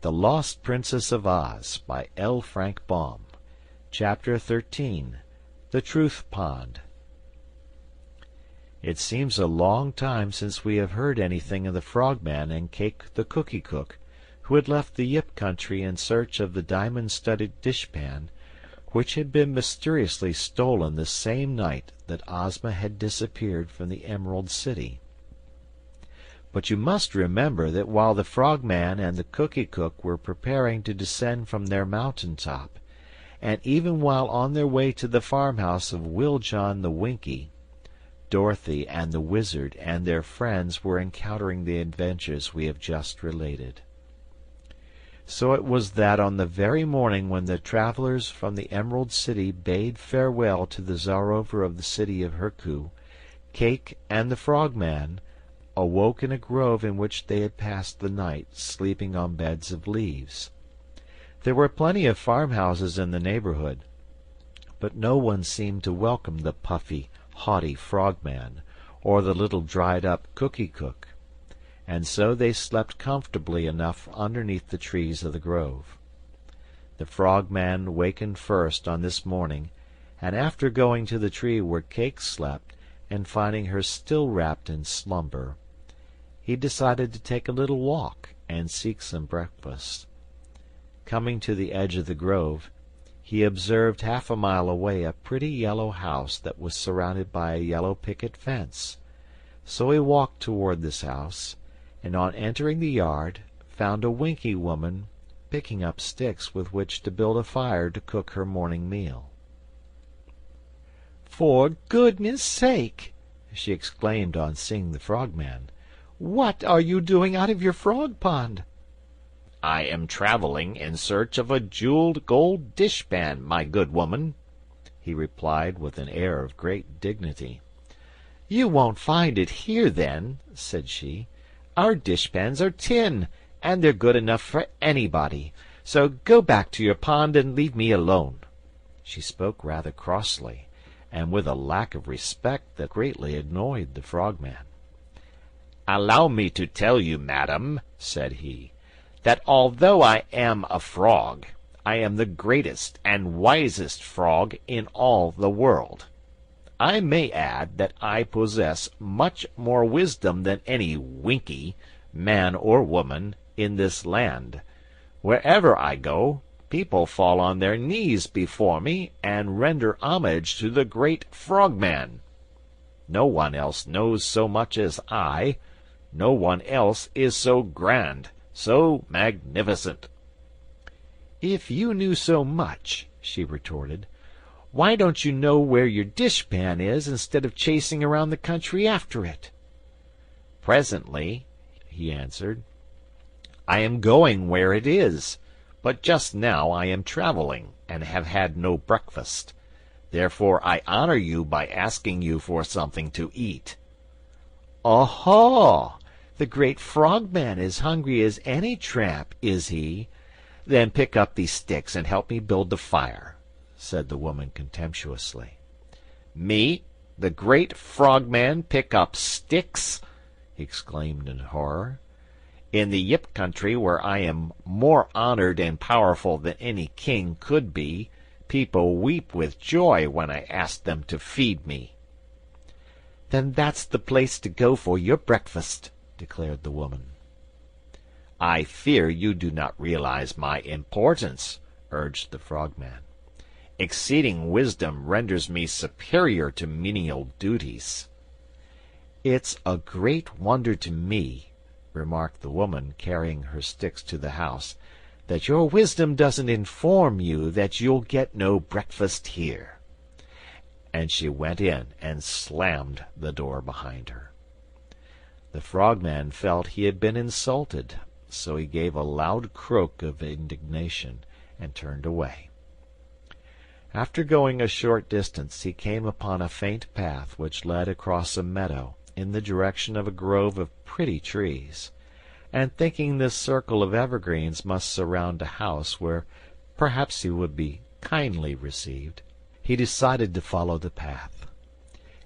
The Lost Princess of Oz by L. Frank Baum. Chapter 13. The Truth Pond. It seems a long time since we have heard anything of the Frogman and Cake the Cookie Cook, who had left the Yip country in search of the diamond-studded dishpan, which had been mysteriously stolen the same night that Ozma had disappeared from the Emerald City. But you must remember that while the Frogman and the Cookie Cook were preparing to descend from their mountain top, and even while on their way to the farmhouse of Will John the Winky, Dorothy and the Wizard and their friends were encountering the adventures we have just related. So it was that on the very morning when the travelers from the Emerald City bade farewell to the Czarover of the city of Herku, Cake and the Frogman awoke in a grove in which they had passed the night, sleeping on beds of leaves. There were plenty of farmhouses in the neighborhood, but no one seemed to welcome the puffy, haughty Frogman, or the little dried-up Cookie Cook, and so they slept comfortably enough underneath the trees of the grove. The Frogman wakened first on this morning, and after going to the tree where Cake slept, and finding her still wrapped in slumber, he decided to take a little walk and seek some breakfast. Coming to the edge of the grove, he observed half a mile away a pretty yellow house that was surrounded by a yellow picket fence. So he walked toward this house, and on entering the yard found a Winky woman picking up sticks with which to build a fire to cook her morning meal. "For goodness' sake!" she exclaimed on seeing the Frogman. "What are you doing out of your frog pond?" "I am traveling in search of a jeweled gold dishpan, my good woman," he replied with an air of great dignity. "You won't find it here, then," said she. "Our dishpans are tin, and they're good enough for anybody. So go back to your pond and leave me alone." She spoke rather crossly, and with a lack of respect that greatly annoyed the Frogman. "Allow me to tell you, madam," said he, "that although I am a frog, I am the greatest and wisest frog in all the world. I may add that I possess much more wisdom than any Winky, man or woman, in this land. Wherever I go, people fall on their knees before me and render homage to the great Frogman. No one else knows so much as I. No one else is so grand, so magnificent." "If you knew so much," she retorted, "why don't you know where your dishpan is instead of chasing around the country after it?" "Presently," he answered, "I am going where it is, but just now I am traveling and have had no breakfast. Therefore I honor you by asking you for something to eat." "Oho! The great Frogman is hungry as any tramp, is he? Then pick up these sticks and help me build the fire," said the woman contemptuously. "Me, the great Frogman, pick up sticks!" he exclaimed in horror. "In the Yip country, where I am more honored and powerful than any king could be, people weep with joy when I ask them to feed me." "Then that's the place to go for your breakfast," declared the woman. "I fear you do not realize my importance," urged the Frogman. "Exceeding wisdom renders me superior to menial duties." "It's a great wonder to me," remarked the woman, carrying her sticks to the house, "that your wisdom doesn't inform you that you'll get no breakfast here." And she went in and slammed the door behind her. The Frogman felt he had been insulted, so he gave a loud croak of indignation and turned away. After going a short distance, he came upon a faint path which led across a meadow in the direction of a grove of pretty trees, and thinking this circle of evergreens must surround a house where perhaps he would be kindly received, he decided to follow the path.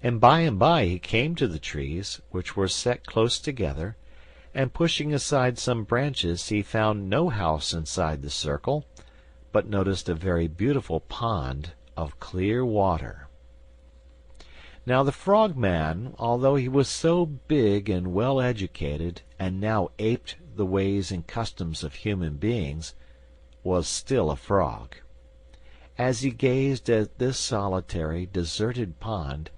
And by he came to the trees, which were set close together, and pushing aside some branches he found no house inside the circle, but noticed a very beautiful pond of clear water. Now the Frogman, although he was so big and well educated, and now aped the ways and customs of human beings, was still a frog. As he gazed at this solitary, deserted pond,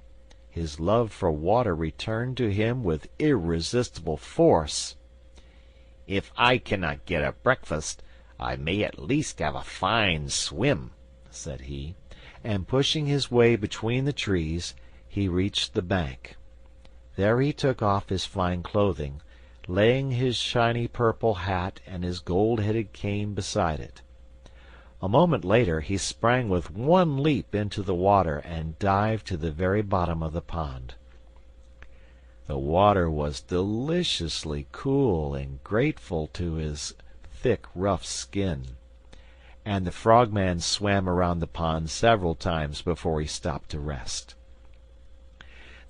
his love for water returned to him with irresistible force. "If I cannot get a breakfast, I may at least have a fine swim," said he, and pushing his way between the trees, he reached the bank. There he took off his fine clothing, laying his shiny purple hat and his gold-headed cane beside it. A moment later he sprang with one leap into the water and dived to the very bottom of the pond. The water was deliciously cool and grateful to his thick, rough skin, and the Frogman swam around the pond several times before he stopped to rest.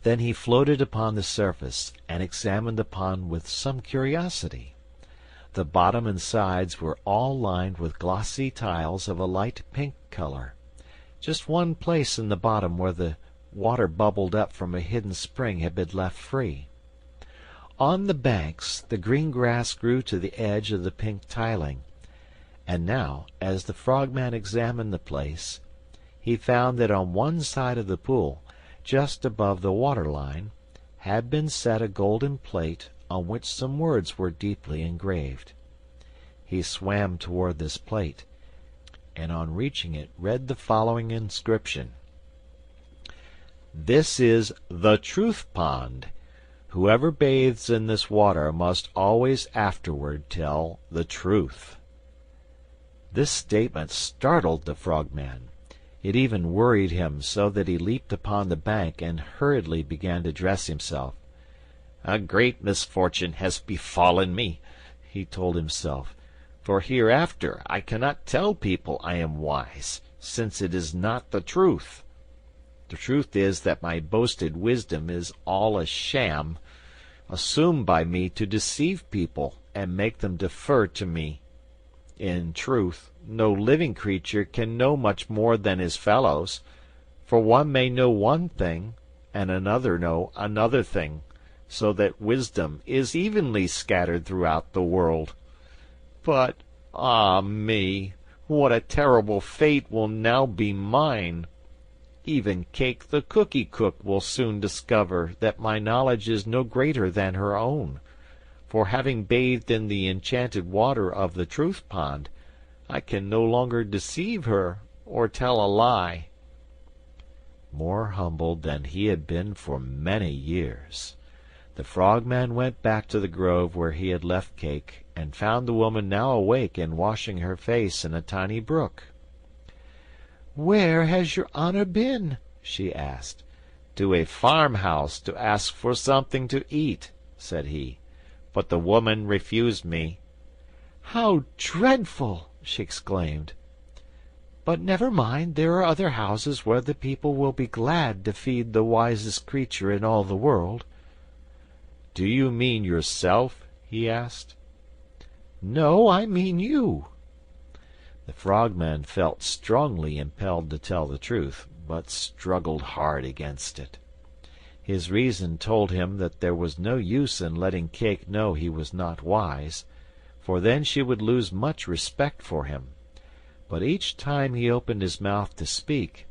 Then he floated upon the surface and examined the pond with some curiosity. The bottom and sides were all lined with glossy tiles of a light pink color. Just one place in the bottom where the water bubbled up from a hidden spring had been left free. On the banks the green grass grew to the edge of the pink tiling, and now, as the Frogman examined the place, he found that on one side of the pool, just above the water line, had been set a golden plate on which some words were deeply engraved. He swam toward this plate, and on reaching it read the following inscription: "This is the Truth Pond. Whoever bathes in this water must always afterward tell the truth." This statement startled the Frogman. It even worried him so that he leaped upon the bank and hurriedly began to dress himself. "A great misfortune has befallen me," he told himself, "for hereafter I cannot tell people I am wise, since it is not the truth. The truth is that my boasted wisdom is all a sham, assumed by me to deceive people and make them defer to me. In truth, no living creature can know much more than his fellows, for one may know one thing, and another know another thing, so that wisdom is evenly scattered throughout the world. But, ah me, what a terrible fate will now be mine! Even Cake the cookie cook will soon discover that my knowledge is no greater than her own, for having bathed in the enchanted water of the Truth Pond, I can no longer deceive her or tell a lie." More humbled than he had been for many years, the Frogman went back to the grove where he had left Cake, and found the woman now awake and washing her face in a tiny brook. "Where has your honor been?" she asked. "To a farmhouse to ask for something to eat," said he, "but the woman refused me." "How dreadful!" she exclaimed. "But never mind, there are other houses where the people will be glad to feed the wisest creature in all the world." "Do you mean yourself?" he asked. "No, I mean you." The Frogman felt strongly impelled to tell the truth, but struggled hard against it. His reason told him that there was no use in letting Cake know he was not wise, for then she would lose much respect for him. But each time he opened his mouth to speak,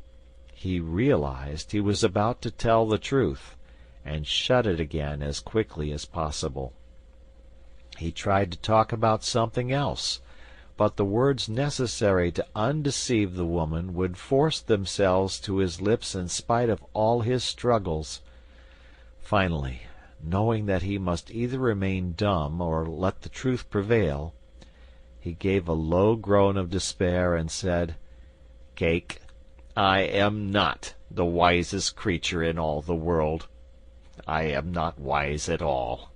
he realized he was about to tell the truth, and shut it again as quickly as possible. He tried to talk about something else, but the words necessary to undeceive the woman would force themselves to his lips in spite of all his struggles. Finally, knowing that he must either remain dumb or let the truth prevail, he gave a low groan of despair and said, "Cake, I am not the wisest creature in all the world. I am not wise at all."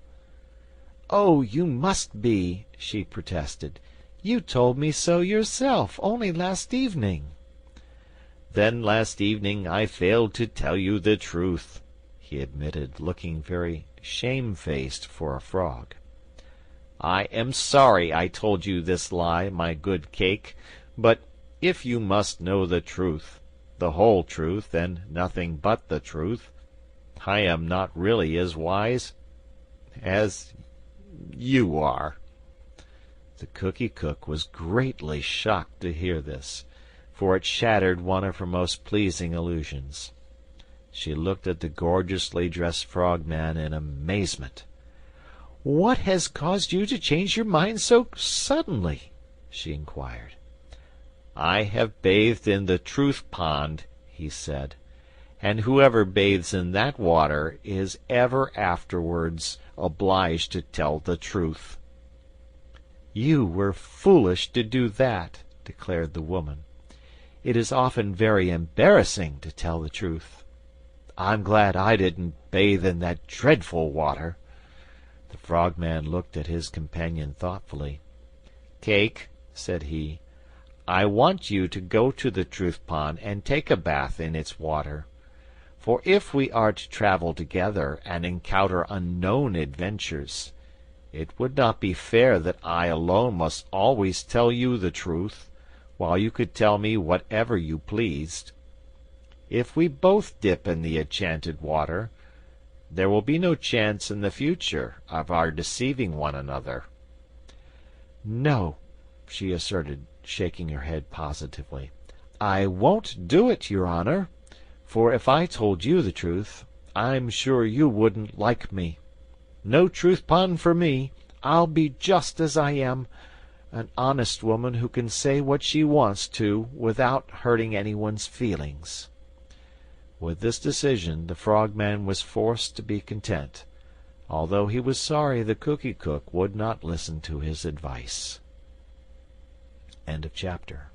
"Oh, you must be," she protested. "You told me so yourself, only last evening." "Then last evening I failed to tell you the truth," he admitted, looking very shamefaced for a frog. I am sorry I told you this lie, my good Cake, but if you must know the truth, the whole truth, and nothing but the truth, I am not really as wise as you are." The Cookie Cook was greatly shocked to hear this, for it shattered one of her most pleasing illusions. She looked at the gorgeously dressed Frogman in amazement. "What has caused you to change your mind so suddenly?" she inquired. "I have bathed in the Truth Pond," he said, "and whoever bathes in that water is ever afterwards obliged to tell the truth." "You were foolish to do that," declared the woman. "It is often very embarrassing to tell the truth. I'm glad I didn't bathe in that dreadful water." The Frogman looked at his companion thoughtfully. "Cake," said he, "I want you to go to the Truth Pond and take a bath in its water. For if we are to travel together and encounter unknown adventures, it would not be fair that I alone must always tell you the truth, while you could tell me whatever you pleased. If we both dip in the enchanted water, there will be no chance in the future of our deceiving one another." "No," she asserted, shaking her head positively. "I won't do it, your honor, for if I told you the truth, I'm sure you wouldn't like me. No Truth Pond for me. I'll be just as I am, an honest woman who can say what she wants to without hurting anyone's feelings." With this decision the Frogman was forced to be content, although he was sorry the Cookie Cook would not listen to his advice. End of chapter.